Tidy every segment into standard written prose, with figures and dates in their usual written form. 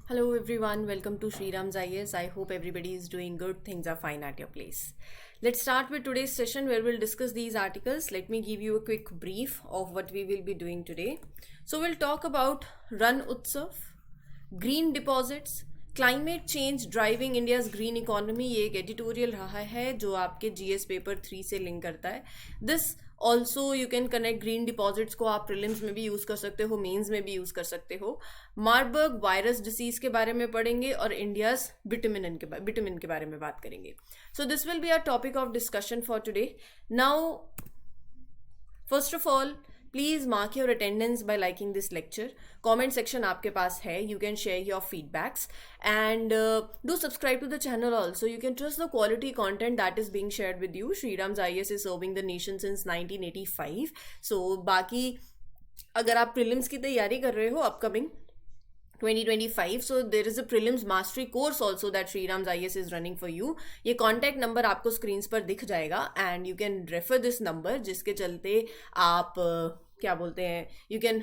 Hello everyone, welcome to Sriram's IS. I hope everybody is doing good, things are fine at your place. Let's start with today's session where we'll discuss these articles. Let me give you a quick brief of what we will be doing today. So we'll talk about Run Utsav, green deposits, climate change driving India's green economy, ये एक editorial रहा है जो आपके GS paper 3 से link करता है. This also you can connect. Green deposits को आप प्रीलिम्स में भी यूज़ कर सकते हो, मेंस में भी यूज़ कर सकते हो. मार्बर्ग वायरस डिसीज के बारे में पढ़ेंगे और इंडियाज विटामिन के बारे में बात करेंगे. So this will be our topic of discussion for today. Now first of all, please mark your attendance by liking this lecture. Comment section आपके पास है, you can share your feedbacks and do subscribe to the channel also. You can trust the quality content that is being shared with you. Shriram's IS is serving the nation since 1985. So बाकी अगर आप prelims की तैयारी कर रहे हो upcoming 2025, so there is a prelims mastery course also that Shriram's IS is running for you. ये contact number आपको स्क्रीन्स पर दिख जाएगा and you can refer this number, जिसके चलते आप क्या बोलते हैं, you can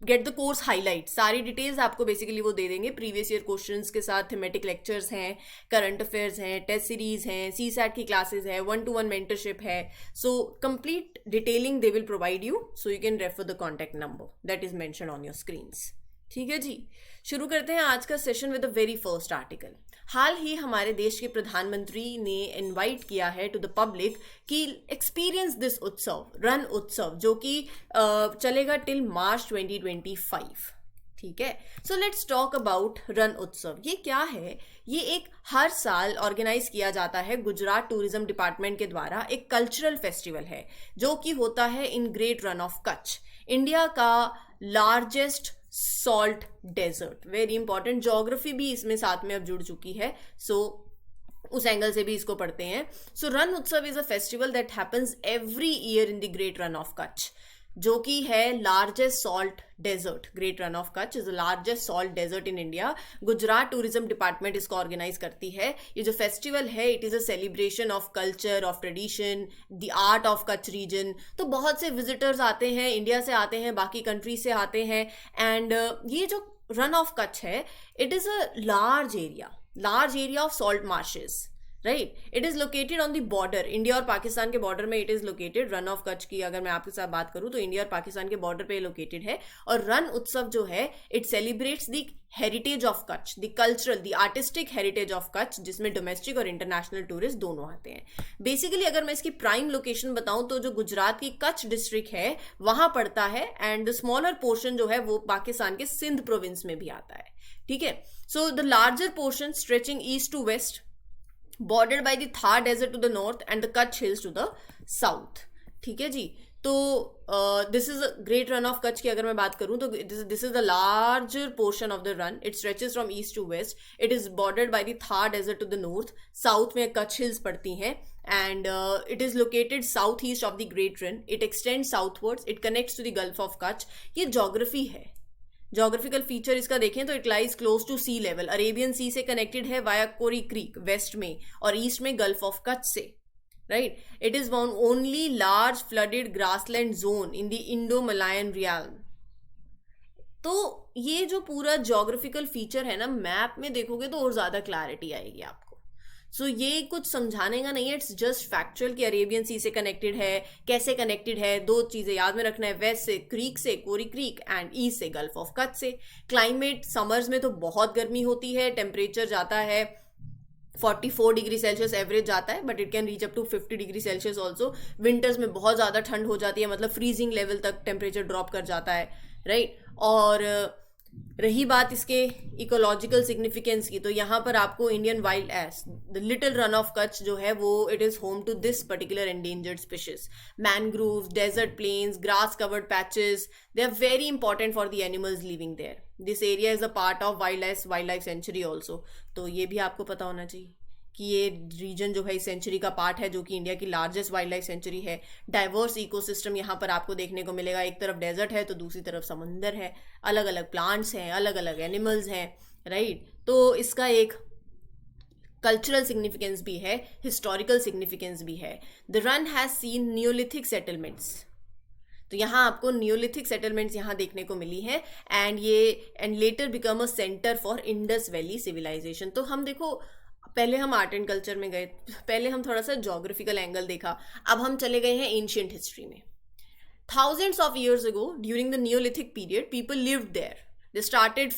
get the course highlight. सारी डिटेल्स आपको बेसिकली वो दे देंगे. प्रीवियस ईयर क्वेश्चंस के साथ थीमेटिक लेक्चर्स हैं, करंट अफेयर्स हैं, टेस्ट सीरीज हैं, CSAT की क्लासेस है, 1-to-1 मेंटरशिप है. So complete detailing they will provide you. So you can refer the contact number that is mention on your screens. ठीक है जी, शुरू करते हैं आज का session with the very first article. हाल ही हमारे देश के प्रधानमंत्री ने इनवाइट किया है टू द पब्लिक कि एक्सपीरियंस दिस उत्सव, रन उत्सव, जो कि चलेगा टिल मार्च 2025. ठीक है, so let's talk about Rann Utsav. ये क्या है? ये एक हर साल ऑर्गेनाइज किया जाता है गुजरात टूरिज्म डिपार्टमेंट के द्वारा. एक कल्चरल फेस्टिवल है जो कि होता है in great Rann of Kutch, India का largest salt desert. Very important, geography भी इसमें साथ में अब जुड़ चुकी है, सो उस एंगल से भी इसको पढ़ते हैं. So Rann Utsav is a festival that happens every year in the Great Rann of Kutch, जो कि है largest salt desert. Great Rann of Kutch is the largest salt desert in India. Gujarat tourism department इसको ऑर्गेनाइज करती है. ये जो फेस्टिवल है, it is a celebration of culture, of tradition, the art of Kutch region. तो बहुत से विजिटर्स आते हैं, इंडिया से आते हैं, बाकी कंट्रीज से आते हैं. एंड ये जो रन ऑफ कच्छ है, it is a large area of salt marches. Right, it is located on the border, India और पाकिस्तान के बॉर्डर में it is located. Run of Kutch की अगर मैं आपके साथ बात करूं तो इंडिया और पाकिस्तान के बॉर्डर पे लोकेटेड है. और रन उत्सव जो है, it celebrates the heritage of Kutch, the cultural, the artistic heritage of Kutch, जिसमें डोमेस्टिक और इंटरनेशनल टूरिस्ट दोनों आते हैं. बेसिकली अगर मैं इसकी प्राइम लोकेशन बताऊं तो जो गुजरात की कच्छ डिस्ट्रिक्ट है वहां पड़ता है, एंड द स्मॉलर पोर्शन जो है वो पाकिस्तान के सिंध प्रोविंस में भी आता है. ठीक है, so the larger portion stretching east to west, bordered by the Thar Desert to the north and the Kutch Hills to the south. ठीक है जी, तो this is Great Rann of Kutch की अगर मैं बात करूं तो this is the larger portion of the Rann. It stretches from east to west. It is bordered by the Thar desert to the north. South में कच्छ हिल्स पड़ती हैं and it is located south east of the Great Rann. It extend southwards. It connects to the Gulf of Kutch. ये geography है. Geographical feature इसका देखें तो it lies close to sea level. Arabian sea से connected है via कोरी creek waste में, और east में गल्फ ऑफ कच्छ से. Right, it is one only large flooded grassland zone in the Indo Malayan realm. तो ये जो पूरा ज्योग्राफिकल फीचर है ना, मैप में देखोगे तो और ज्यादा क्लैरिटी आएगी आपको. सो ये कुछ समझाने का नहीं है, इट्स जस्ट फैक्चुअल कि अरेबियन सी से कनेक्टेड है, कैसे कनेक्टेड है. दो चीजें याद में रखना है, वेस्ट से क्रीक से, कोरी क्रीक, एंड ईस्ट से गल्फ ऑफ कच्छ से. क्लाइमेट समर्स में तो बहुत गर्मी होती है, टेम्परेचर जाता है 44 डिग्री सेल्सियस एवरेज जाता है, but it can reach up to 50 degree Celsius also. Winters में बहुत ज़्यादा ठंड हो जाती है, मतलब फ्रीजिंग लेवल तक टेम्परेचर ड्रॉप कर जाता है. राइट, और रही बात इसके इकोलॉजिकल सिग्निफिकेंस की, तो यहाँ पर आपको Indian wild ass, the Little Rann of Kutch जो है वो, it is home to this particular endangered species. Mangroves, desert plains, grass covered patches, they are very important for the animals living there. This area is a part of wildlife sanctuary also. तो ये भी आपको पता होना चाहिए कि ये reason जो है इस सेंचुरी का पार्ट है, जो कि इंडिया की लार्जेस्ट वाइल्ड लाइफ सेंचुरी है. डाइवर्स इकोसिस्टम यहाँ पर आपको देखने को मिलेगा. एक तरफ डेजर्ट है तो दूसरी तरफ समंदर है, अलग अलग प्लांट्स हैं, अलग अलग एनिमल्स हैं. राइट, तो इसका एक कल्चरल सिग्निफिकेंस भी है, हिस्टोरिकल सिग्निफिकेंस भी है. The run has seen Neolithic settlements. तो यहाँ आपको नियोलिथिक सेटलमेंट्स यहाँ देखने को मिली हैं and later become a centre for Indus valley civilisation. तो हम देखो, पहले हम आर्ट एंड कल्चर में गए, पहले हम थोड़ा सा ज्योग्राफिकल एंगल देखा, अब हम चले गए हैं एंशिएंट हिस्ट्री में। Thousands of years ago, during the Neolithic period, people lived there. They started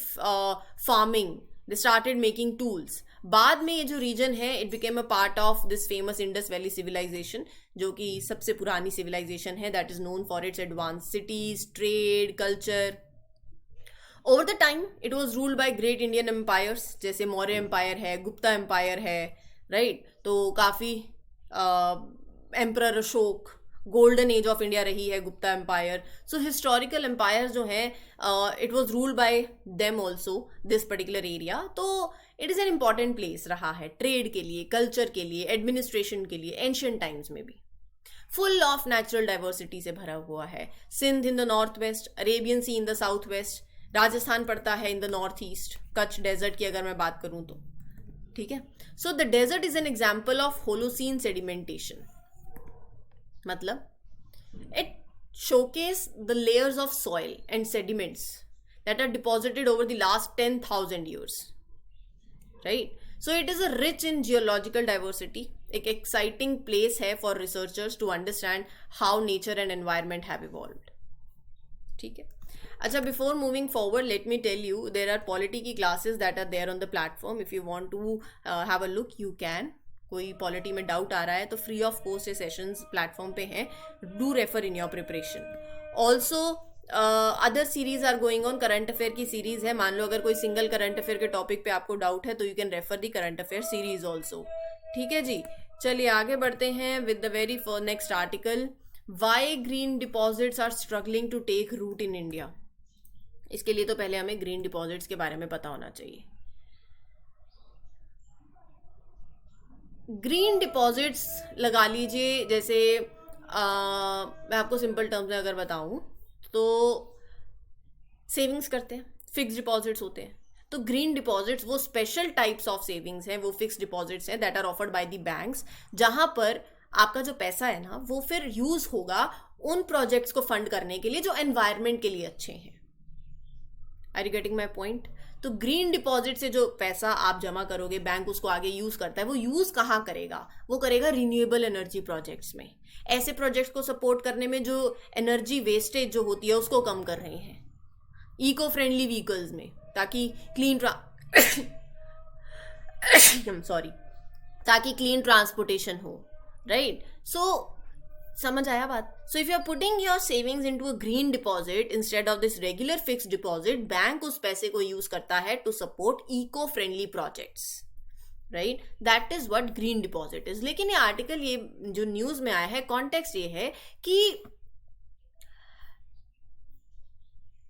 farming. They started making tools. बाद में ये जो रीजन है, it became a part of this famous Indus Valley civilization, जो कि सबसे पुरानी civilization है, that is known for its advanced cities, trade, culture. Over the time, it was ruled by great Indian empires, जैसे Maurya empire है, Gupta empire है, right? तो काफ़ी emperor Ashok, golden age of India रही है Gupta empire. So historical empire जो है, it was ruled by them also this particular area. तो it is an important place रहा है ट्रेड के लिए, कल्चर के लिए, एडमिनिस्ट्रेशन के लिए, एंशिएंट टाइम्स में भी। फुल ऑफ नेचुरल डाइवर्सिटी से भरा हुआ है। Sindh in the north west, Arabian sea in the south west, Rajasthan पड़ता है in the north east, Kutch desert की अगर मैं बात करूँ तो, ठीक है। So the desert is an example of Holocene sedimentation. मतलब it showcase the layers of soil and sediments that are deposited over the last 10,000 years, right? So it is a rich in geological diversity, एक exciting place है for researchers to understand how nature and environment have evolved, ठीक है। अच्छा, before moving forward, let me tell you there are polity की classes that are there on the platform. If you want to have a look, you can. कोई polity में doubt आ रहा है तो फ्री ऑफ कॉस्ट ये sessions platform पे हैं, do refer in your preparation. Also other series are going on, current affair की सीरीज है। मान लो अगर कोई सिंगल करंट अफेयर के टॉपिक पे आपको डाउट है तो you can refer the current affair series also, ठीक है जी। चलिए आगे बढ़ते हैं with the very next article, Y green deposits are struggling to take root in India. इसके लिए तो पहले हमें ग्रीन डिपॉजिट्स के बारे में पता होना चाहिए। ग्रीन डिपॉजिट्स लगा लीजिए, जैसे मैं आपको सिंपल टर्म्स में अगर बताऊं तो सेविंग्स करते हैं, फिक्स डिपॉजिट्स होते हैं। तो ग्रीन डिपॉजिट्स वो स्पेशल टाइप्स ऑफ सेविंग्स हैं, वो फिक्स डिपॉजिट्स हैं that are offered by the banks, जहां पर आपका जो पैसा है ना वो फिर यूज होगा उन प्रोजेक्ट्स को फंड करने के लिए जो एनवायरमेंट के लिए अच्छे हैं। Are you getting my point? तो ग्रीन डिपॉजिट से जो पैसा आप जमा करोगे, बैंक उसको आगे यूज करता है, वो यूज कहाँ करेगा? वो करेगा रिन्यूएबल एनर्जी प्रोजेक्ट्स में, ऐसे प्रोजेक्ट्स को सपोर्ट करने में जो एनर्जी वेस्टेज जो होती है उसको कम कर रहे हैं, इको फ्रेंडली व्हीकल्स में, ताकि क्लीन ताकि क्लीन ट्रांसपोर्टेशन हो, राइट? सो समझ आया बात? So if you are putting your savings into a green deposit instead of this regular fixed deposit, bank उस पैसे को यूज करता है to support eco friendly projects, right? That is what green deposit is. लेकिन ये article, ये जो news में आया है, कॉन्टेक्स्ट ये है कि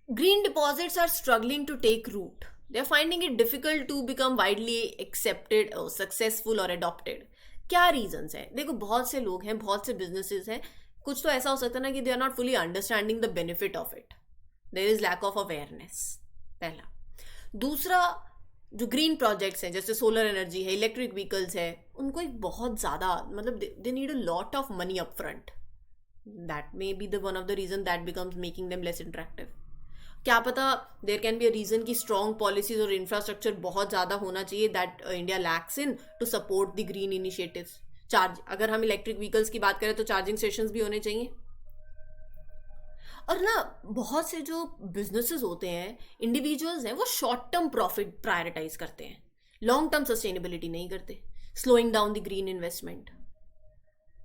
green deposits are struggling to take root. They are finding it difficult to become widely accepted or successful or adopted. क्या रीजंस हैं? देखो, बहुत से लोग हैं, बहुत से बिजनेसेस हैं, कुछ तो ऐसा हो सकता है ना कि they are not fully understanding the benefit of it, there is lack of awareness, पहला। दूसरा, जो ग्रीन प्रोजेक्ट्स हैं जैसे सोलर एनर्जी है, इलेक्ट्रिक व्हीकल्स है, उनको एक बहुत ज़्यादा, मतलब they need a lot of money up front. That may be the one of the reason that becomes making them less interactive. क्या पता there can be a reason की स्ट्रॉन्ग पॉलिसीज और इंफ्रास्ट्रक्चर बहुत ज़्यादा होना चाहिए that India lacks in to support the green initiatives. अगर हम इलेक्ट्रिक व्हीकल्स की बात करें तो चार्जिंग स्टेशंस भी होने चाहिए। और ना, बहुत से जो बिजनेसेस होते हैं, इंडिविजुअल्स हैं, वो शॉर्ट टर्म प्रॉफिट प्रायोरिटाइज करते हैं, लॉन्ग टर्म सस्टेनेबिलिटी नहीं करते, slowing down the green investment,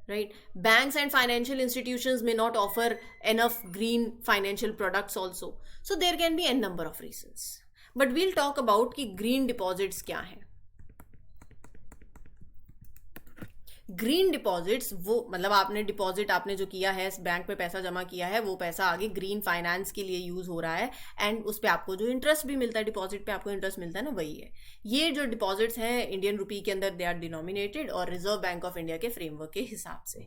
right? Banks and financial institutions may not offer enough green financial products also. So there can be a number of reasons. But we'll talk about कि green deposits क्या हैं. Green deposits, वो मतलब आपने deposit, आपने जो किया है, बैंक में पैसा जमा किया है, वो पैसा आगे ग्रीन फाइनेंस के लिए यूज हो रहा है, एंड उस पर आपको जो इंटरेस्ट भी मिलता है, डिपॉजिट पे आपको इंटरेस्ट मिलता है ना, वही है। ये जो डिपॉजिट्स हैं इंडियन रुपी के अंदर, दे आर डिनोमिनेटेड और रिजर्व बैंक ऑफ इंडिया के फ्रेमवर्क के हिसाब से।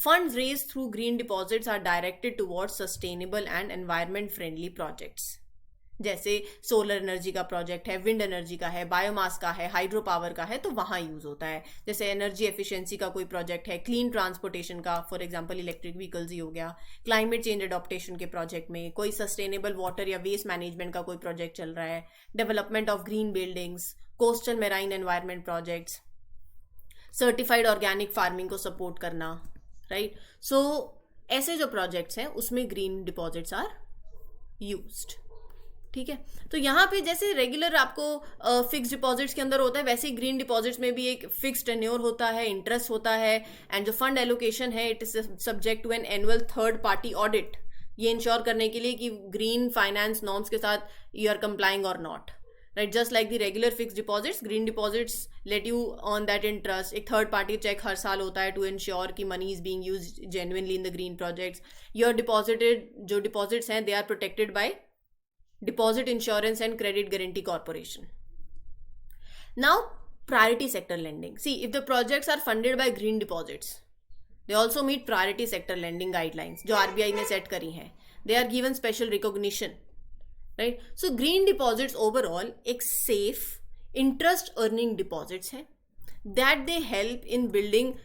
Funds raise through green deposits are directed towards sustainable and environment friendly projects, जैसे सोलर एनर्जी का प्रोजेक्ट है, विंड एनर्जी का है, बायोमास का है, हाइड्रो पावर का है, तो वहाँ यूज़ होता है। जैसे एनर्जी एफिशिएंसी का कोई प्रोजेक्ट है, क्लीन ट्रांसपोर्टेशन का, फॉर एग्जांपल इलेक्ट्रिक व्हीकल्स ही हो गया, क्लाइमेट चेंज अडॉप्टेशन के प्रोजेक्ट में, कोई सस्टेनेबल वाटर या वेस्ट मैनेजमेंट का कोई प्रोजेक्ट चल रहा है, development of green buildings, coastal marine environment projects, certified organic farming को सपोर्ट करना, राइट। सो ऐसे जो प्रोजेक्ट्स हैं उसमें ग्रीन डिपॉजिट्स आर यूज्ड। ठीक है, तो यहाँ पे जैसे रेगुलर आपको फिक्स डिपॉजिट्स के अंदर होता है, वैसे ही ग्रीन डिपॉजिट्स में भी एक फिक्स टेन्योर होता है, इंटरेस्ट होता है, एंड जो फंड एलोकेशन है it is subject to an annual third party audit, ये इंश्योर करने के लिए कि ग्रीन फाइनेंस नॉर्म्स के साथ यू आर कंप्लाइंग और not, right. Just like the regular fix deposits, green deposits let you on that interest. एक third party check हर साल होता है टू इंश्योर कि money is being used genuinely in the green projects. Your deposited जो deposits हैं they are protected by Deposit Insurance and Credit Guarantee Corporation. Now, priority sector lending. See, if the projects are funded by green deposits, they also meet priority sector lending guidelines जो RBI ने set करी हैं. They are given special recognition, right? So, green deposits overall एक safe interest earning deposits हैं that they help in building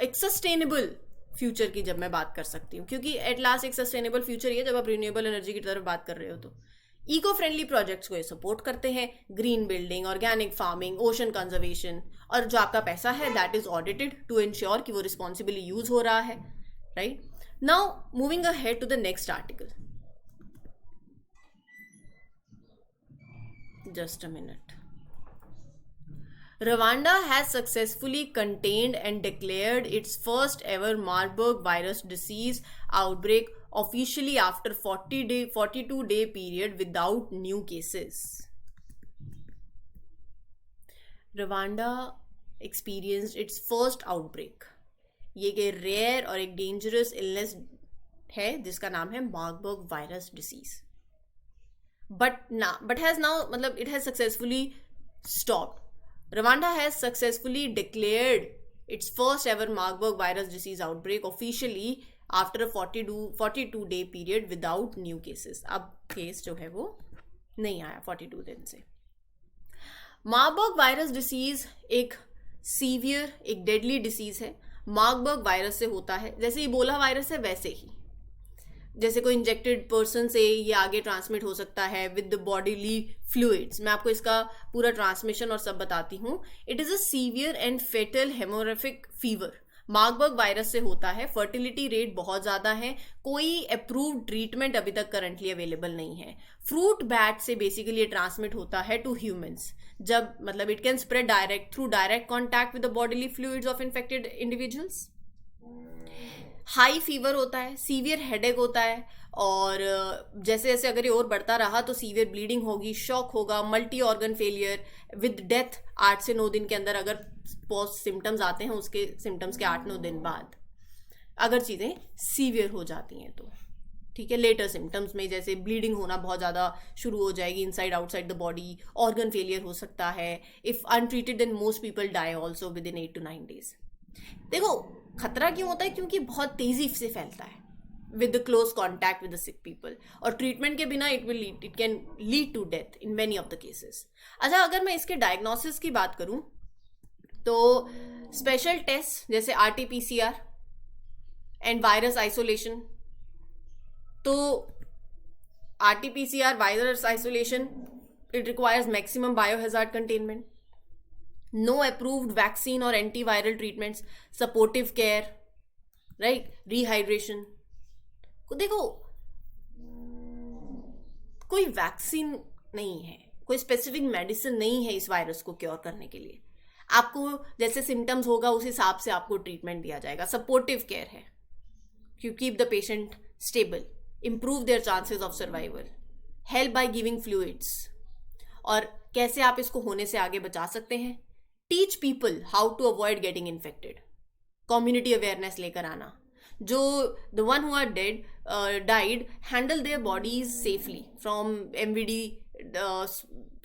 एक sustainable future की जब मैं बात कर सकती हूँ, क्योंकि एट लास्ट एक सस्टेनेबल फ्यूचर ये जब आप रिन्यूएबल एनर्जी की तरफ बात कर रहे हो। तो इको फ्रेंडली प्रोजेक्ट्स को ये सपोर्ट करते हैं, green building, organic farming, ocean conservation, और जो आपका पैसा है that is audited to ensure कि वो रिस्पॉन्सिबली यूज हो रहा है, right. Now moving ahead to the next article, just a minute. Rwanda has successfully contained and declared its first ever Marburg virus disease outbreak officially after 42-day period without new cases. Rwanda experienced its first outbreak. ये एक rare और एक dangerous illness है जिसका नाम है Marburg virus disease, but has now मतलब it has successfully stopped. Rwanda has successfully declared its first ever Marburg virus disease outbreak officially after a 42-day period without new cases. अब case जो है वो नहीं आया 42 दिन से. मार्बर्ग वायरस डिसीज एक सीवियर, एक डेडली डिसीज है. मार्बर्ग वायरस से होता है, जैसे इबोला वायरस है वैसे ही. जैसे कोई इंजेक्टेड पर्सन से ये आगे ट्रांसमिट हो सकता है विद द बॉडीली फ्लूइड्स. मैं आपको इसका पूरा ट्रांसमिशन और सब बताती हूँ. It is a severe and fatal hemorrhagic fever. Marburg virus से होता है. फर्टिलिटी रेट बहुत ज़्यादा है. कोई अप्रूव्ड ट्रीटमेंट अभी तक करंटली अवेलेबल नहीं है. फ्रूट बैट से बेसिकली ये ट्रांसमिट होता है टू ह्यूमंस. जब मतलब it can spread direct through direct contact with the bodily fluids of infected individuals. High fever होता है, सीवियर हेडेक होता है, और जैसे जैसे अगर ये और बढ़ता रहा तो सीवियर ब्लीडिंग होगी, शॉक होगा, multi organ failure with death 8 से 9 दिन के अंदर. अगर पोस्ट सिम्टम्स आते हैं उसके सिम्टम्स के 8-9 दिन बाद अगर चीज़ें सीवियर हो जाती हैं तो ठीक है. लेटर सिम्टम्स में जैसे ब्लीडिंग होना बहुत ज़्यादा शुरू हो जाएगी inside outside the body. Organ failure हो सकता है. If untreated then most people die also with in 8 to 9 days. देखो खतरा क्यों होता है, क्योंकि बहुत तेजी से फैलता है with the close contact with the sick people, और ट्रीटमेंट के बिना it can lead to death in many of the cases. अच्छा, अगर मैं इसके डायग्नोसिस की बात करूं तो स्पेशल टेस्ट जैसे RT-PCR एंड वायरस आइसोलेशन. तो RT-PCR virus isolation it requires maximum biohazard containment. No approved vaccine or antiviral treatments, supportive care, right? Rehydration. देखो कोई वैक्सीन नहीं है, कोई स्पेसिफिक मेडिसिन नहीं है इस वायरस को क्योर करने के लिए. आपको जैसे सिम्टम्स होगा उस हिसाब से आपको ट्रीटमेंट दिया जाएगा. सपोर्टिव केयर है, you keep the patient stable, improve their chances of survival, help by giving fluids. और कैसे आप इसको होने से आगे बचा सकते हैं. Teach people how to avoid getting infected. Community awareness लेकर आना. जो the one who are died handle their bodies safely from MVD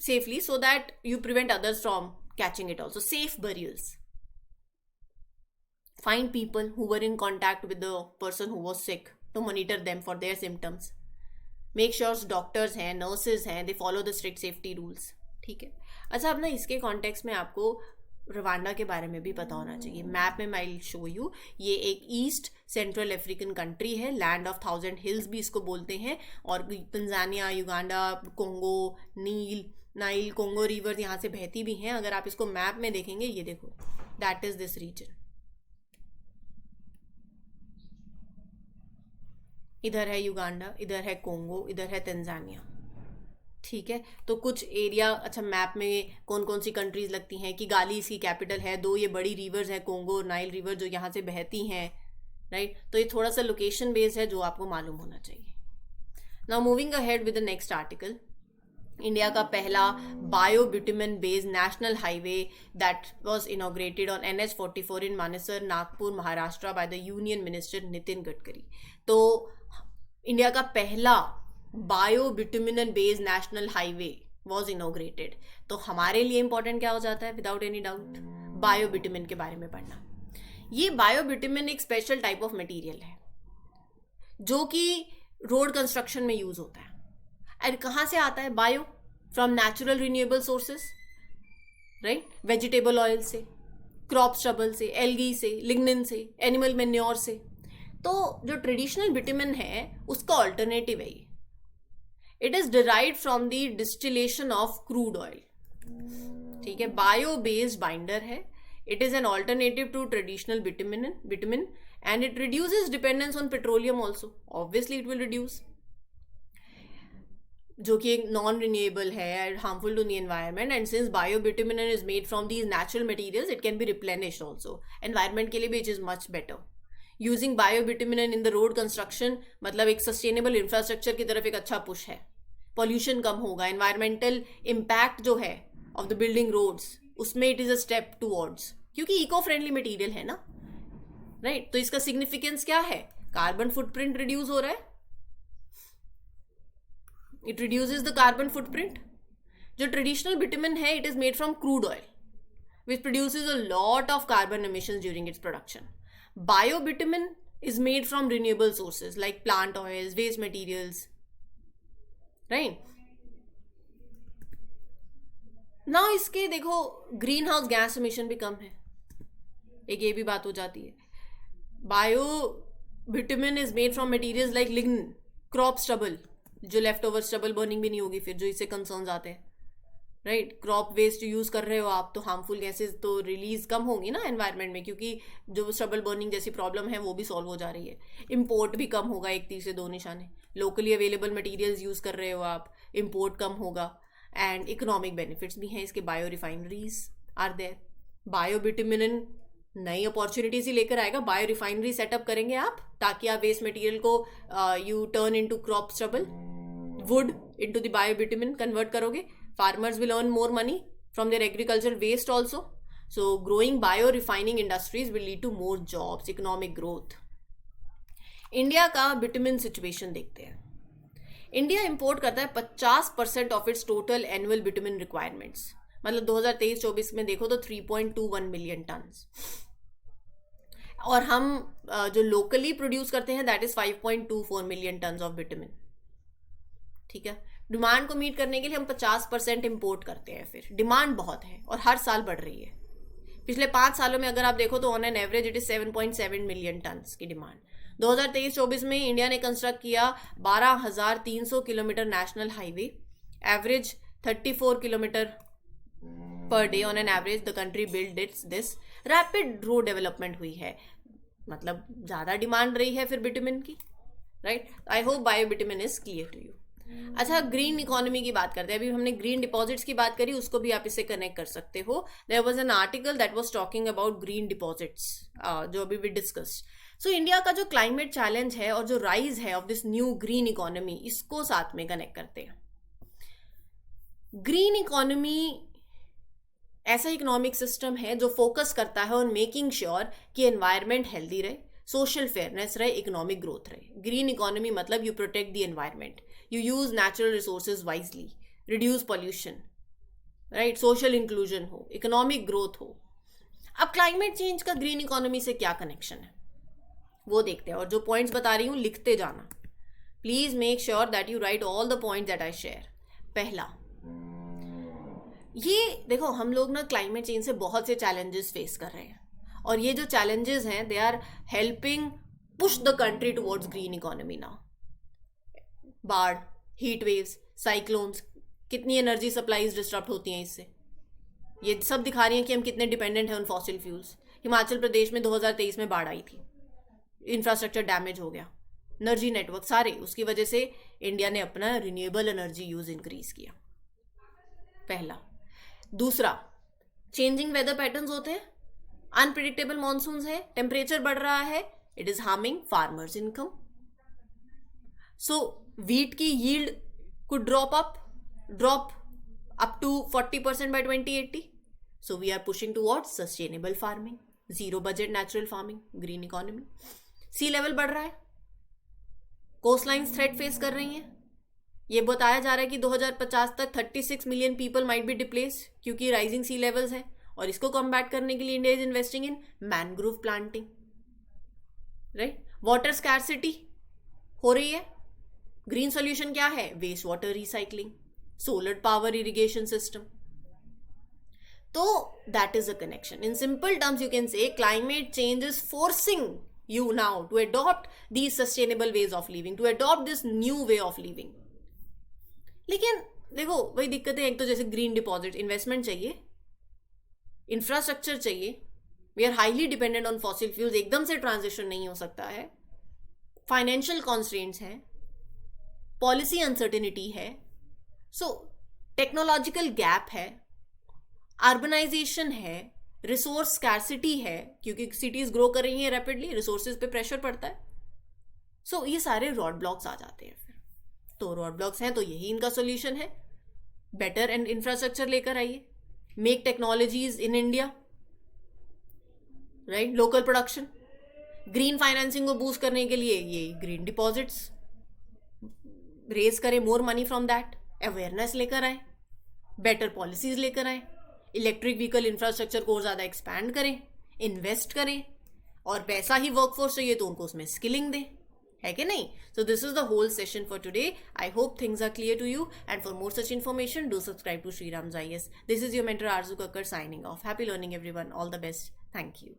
safely so that you prevent others from catching it also. Safe burials. Find people who were in contact with the person who was sick to monitor them for their symptoms. Make sure doctors हैं, nurses हैं, they follow the strict safety rules, ठीक है। अच्छा, अब ना इसके context में आपको रवांडा के बारे में भी पता होना चाहिए। मैप में आई शो यू, ये एक ईस्ट सेंट्रल अफ्रीकन कंट्री है, लैंड ऑफ 1000 हिल्स भी इसको बोलते हैं, और Tanzania, Uganda, Congo, Nile Congo river यहाँ से बहती भी हैं। अगर आप इसको मैप में देखेंगे, ये देखो, दैट इज दिस रीजन, इधर है युगांडा, इधर है कोंगो, इधर है तंजानिया, ठीक है। तो कुछ एरिया, अच्छा मैप में कौन कौन सी कंट्रीज लगती हैं, कि गाली इसकी कैपिटल है, दो ये बड़ी रिवर्स हैं, कोंगो और नाइल रिवर, जो यहाँ से बहती हैं, राइट। तो ये थोड़ा सा लोकेशन बेस्ड है जो आपको मालूम होना चाहिए। Now moving ahead with the next article, India का पहला biobitumen based national highway that was inaugurated on NH44 in Manesar, Nagpur, Maharashtra by the union minister Nitin Gadkari. तो इंडिया का पहला biobitumen based national highway was inaugurated. तो हमारे लिए इंपॉर्टेंट क्या हो जाता है, विदाउट एनी डाउट, बायोबिटुमेन के बारे में पढ़ना। ये बायोबिटुमेन एक स्पेशल टाइप ऑफ मटेरियल है जो कि रोड कंस्ट्रक्शन में यूज होता है। और कहाँ से आता है? Bio, from natural renewable sources, right, vegetable oil से, क्रॉप स्टबल से, एल्गी से, लिग्निन से, एनिमल मेन्योर से। तो जो ट्रेडिशनल बिटुमेन है उसका ऑल्टरनेटिव है ये। It is derived from the distillation of crude oil, ठीक है, बायो बेस्ड बाइंडर है। It is an alternative to traditional bitumen and it reduces dependence on petroleum also, obviously it will reduce, जो कि एक non renewable है, harmful to the environment. And since biobitumen is made from these natural materials, it can be replenished also, environment के लिए भी it is much better. Using बायोबिटुमेन in the road construction मतलब एक sustainable infrastructure की तरफ एक अच्छा पुश है, पॉल्यूशन कम होगा, एनवायरमेंटल इम्पैक्ट जो है ऑफ द बिल्डिंग रोड्स उसमें it is a step towards, क्योंकि इको फ्रेंडली मटेरियल है ना, राइट। तो इसका सिग्निफिकेंस क्या है? कार्बन फुटप्रिंट रिड्यूस हो रहा है, it reduces the carbon footprint. जो ट्रेडिशनल बिटुमेन है, it is made from crude oil which produces a lot of carbon emissions during its production. Biobitumen is made from renewable sources like plant oils, waste materials, right? Now इसके देखो green house gas emission भी कम है, एक ये भी बात हो जाती है। Bio bitumen is made from materials like lignin, crop stubble, जो लेफ्ट ओवर स्टबल बर्निंग भी नहीं होगी फिर, जो इससे कंसर्न्स आते हैं, राइट। क्रॉप वेस्ट यूज कर रहे हो आप तो हार्मफुल गैसेस तो रिलीज कम होंगी ना एनवायरनमेंट में, क्योंकि जो स्टबल बर्निंग जैसी प्रॉब्लम है वो भी सॉल्व हो जा रही है। इंपोर्ट भी कम होगा, एक तीर से दो निशाने, लोकली अवेलेबल मटेरियल्स यूज कर रहे हो आप, इंपोर्ट कम होगा, एंड इकोनॉमिक बेनिफिट्स भी हैं इसके। Bio refineries are there, bio bitumen नई अपॉर्चुनिटीज ही लेकर आएगा। बायो रिफाइनरी सेटअप करेंगे आप ताकि आप वेस्ट मटेरियल को you turn into crop stubble, wood into the bio bitumen convert करोगे। Farmers will earn more money from their agricultural waste also. So growing bio-refining industries will lead to more jobs, economic growth. India का bitumen situation देखते हैं। India import करता है 50% of its total annual bitumen requirements, मतलब 2023-24 में देखो तो 3.21 million ton, और हम जो लोकली प्रोड्यूस करते हैं that is 5.24 million tonne of bitumen, ठीक है। डिमांड को मीट करने के लिए हम 50% इंपोर्ट करते हैं, फिर डिमांड बहुत है और हर साल बढ़ रही है। पिछले 5 सालों में अगर आप देखो तो on an average it is 7.7 million ton की डिमांड। 2023-24 में इंडिया ने कंस्ट्रक्ट किया 12,300 kilometre national highway, average 34 kilometre per day on an average the country build its this. Rapid road development हुई है, मतलब ज़्यादा डिमांड रही है फिर बिटुमेन की, right. I hope bio bitumen is clear to you. अच्छा, ग्रीन इकोनॉमी की बात करते हैं। अभी हमने ग्रीन डिपॉजिट्स की बात करी, उसको भी आप इससे कनेक्ट कर सकते हो। There was an article that was talking about green deposits, जो अभी भी डिस्कस्ड। सो इंडिया का जो क्लाइमेट चैलेंज है और जो राइज है of this new green economy, इसको साथ में कनेक्ट करते हैं। ग्रीन इकोनॉमी ऐसा इकोनॉमिक सिस्टम है जो फोकस करता है ऑन मेकिंग श्योर कि एनवायरमेंट हेल्दी रहे, सोशल फेयरनेस रहे, इकोनॉमिक ग्रोथ रहे। ग्रीन इकोनॉमी मतलब you protect the environment, you use natural resources wisely, reduce pollution, right, social inclusion हो, economic growth हो। अब climate change का green economy से क्या connection है वो देखते हैं, और जो points बता रही हूँ लिखते जाना, please make sure that you right all the point that I share. पहला, ये देखो हम लोग ना क्लाइमेट चेंज से बहुत से चैलेंजेस फेस कर रहे हैं, और ये जो चैलेंजेस हैं they are helping push the country towards green economy now. बाढ़, हीट वेव्स, साइक्लोन्स, कितनी एनर्जी सप्लाईज डिस्टर्ब होती हैं इससे. ये सब दिखा रही हैं कि हम कितने डिपेंडेंट हैं उन फॉसिल फ्यूल्स. हिमाचल प्रदेश में 2023 में बाढ़ आई थी, इंफ्रास्ट्रक्चर डैमेज हो गया, एनर्जी नेटवर्क सारे, उसकी वजह से इंडिया ने अपना रिन्यूएबल एनर्जी यूज इंक्रीज किया. पहला. दूसरा, चेंजिंग वेदर पैटर्न्स होते हैं, अनप्रिडिक्टेबल मॉनसून्स है, टेम्परेचर बढ़ रहा है, it is harming farmers income. So wheat की yield could drop up to 40% by 2080. So we are pushing towards sustainable farming, zero budget natural farming, green economy. Sea level बढ़ रहा है, coast lines threat face कर रही हैं. ये बताया जा रहा है कि 2050 तक 36 मिलियन पीपल माइट बी डिप्लेस्ड क्योंकि राइजिंग सी लेवल्स हैं, और इसको कॉम्बैट करने के लिए India is investing in mangrove planting. Right. Water scarcity हो रही है. ग्रीन सॉल्यूशन क्या है? Waste water recycling, solar power irrigation system. तो that is a connection. In simple terms you can say climate change is forcing you now to adopt these sustainable ways of living, to adopt this new way of living. लेकिन देखो वही दिक्कत है, एक तो जैसे green deposit, investment चाहिए, infrastructure चाहिए, we are highly dependent on fossil fuels, एकदम से ट्रांजिशन नहीं हो सकता है, फाइनेंशियल कॉन्स्ट्रेंट्स हैं, पॉलिसी अनसर्टेनिटी है, सो टेक्नोलॉजिकल गैप है, अर्बनाइजेशन है, रिसोर्स स्कैर्सिटी है क्योंकि सिटीज ग्रो कर रही हैं रैपिडली, रिसोर्सेज पे प्रेशर पड़ता है. सो ये सारे रॉड ब्लॉक्स आ जाते हैं. फिर तो रॉड ब्लॉक्स हैं तो यही इनका सोल्यूशन है. बेटर एंड इंफ्रास्ट्रक्चर लेकर आइए, make technologies in India, right, local production, green financing को बूस्ट करने के लिए ये ग्रीन डिपॉजिट्स रेज करें, more money from that, awareness लेकर आए, बेटर पॉलिसीज लेकर आए, इलेक्ट्रिक व्हीकल इंफ्रास्ट्रक्चर को और ज़्यादा एक्सपैंड करें, इन्वेस्ट करें, और वैसा ही वर्कफोर्स चाहिए तो उनको उसमें स्किलिंग दें, है कि नहीं. So this is the whole session for today. I hope things are clear to you, and for more such information do subscribe to Shriram's IAS. This is your mentor Aarzoo Kakkar signing off. Happy learning everyone, all the best, thank you.